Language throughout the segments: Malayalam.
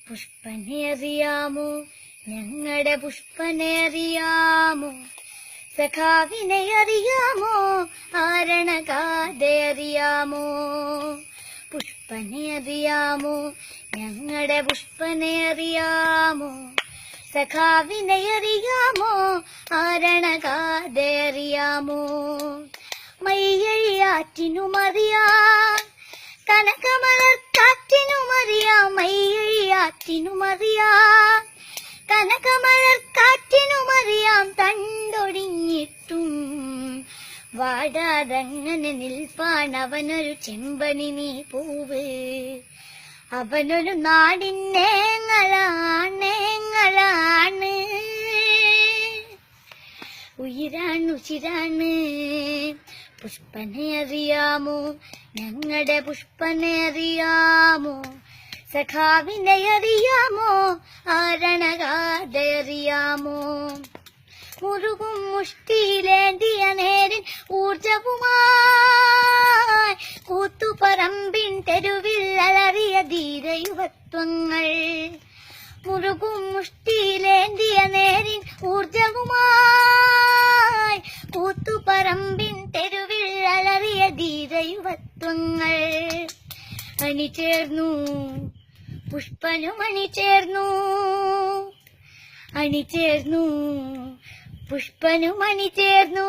പുഷ്പനെ അറിയാമോ, ഞങ്ങളുടെ പുഷ്പനെ അറിയാമോ, സഖാവിനെ അറിയാമോ, ആരണഗാഥ അറിയാമോ. പുഷ്പനെ അറിയാമോ, ഞങ്ങളുടെ പുഷ്പനെ അറിയാമോ, സഖാവിനെ അറിയാമോ, ആരണഗാഥ അറിയാമോ. മയ്യഴിയാറ്റിനുമറിയാം, കനകമലർക്കാറ്റിനുമറിയാം, മയ്യഴിയാറ്റിനുമറിയാം, കനകമലർക്കാറ്റിനുമറിയാം, തണ്ടൊടിഞ്ഞിട്ടും വാടാതങ്ങനെ നിൽപ്പാണവനൊരു ചെമ്പനി പൂവ്. അവനൊരു നാടിന്നേങ്ങളാണ്, ഉയിരാണ്. പുഷ്പനെ അറിയാമോ, ഞങ്ങളുടെ പുഷ്പനെ അറിയാമോ, സഖാവിനെ അറിയാമോ, ആരണഗാഥ അറിയാമോ. മുറുകും മുഷ്ടിയിലേന്തിയ നേരിൻ ഊർജവുമായി കൂത്തുപറമ്പിൻ തെരുവിൽ അലറിയ ധീരയുവത്വങ്ങൾ. മുറുകും മുഷ്ടിയിലേന്തിയ നേരിൻ ഊർജവുമായി കൂത്തുപറമ്പിൻ തെരുവിൽ അലറിയ ധീരയുവത്വങ്ങൾ. അണിചേർന്നു പുഷ്പനും അണിചേർന്നു, അണിചേർന്നു പുഷ്പനും അണിചേർന്നു.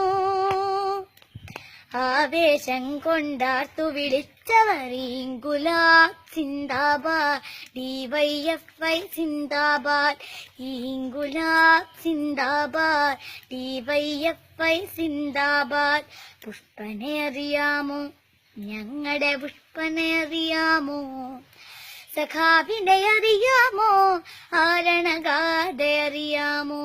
ആവേശം കൊണ്ടാർത്തു വിളിച്ചവർ ഇൻകുലാബ് സിന്ദാബാദ്, DYFI സിന്ദാബാദ്, ഇൻകുലാബ് സിന്ദാബാദ്, DYFI സിന്ദാബാദ്. പുഷ്പനെ അറിയാമോ, ഞങ്ങളുടെ പുഷ്പനെ അറിയാമോ, സഖാവിനെ അറിയാമോ, ആരണഗാഥ അറിയാമോ.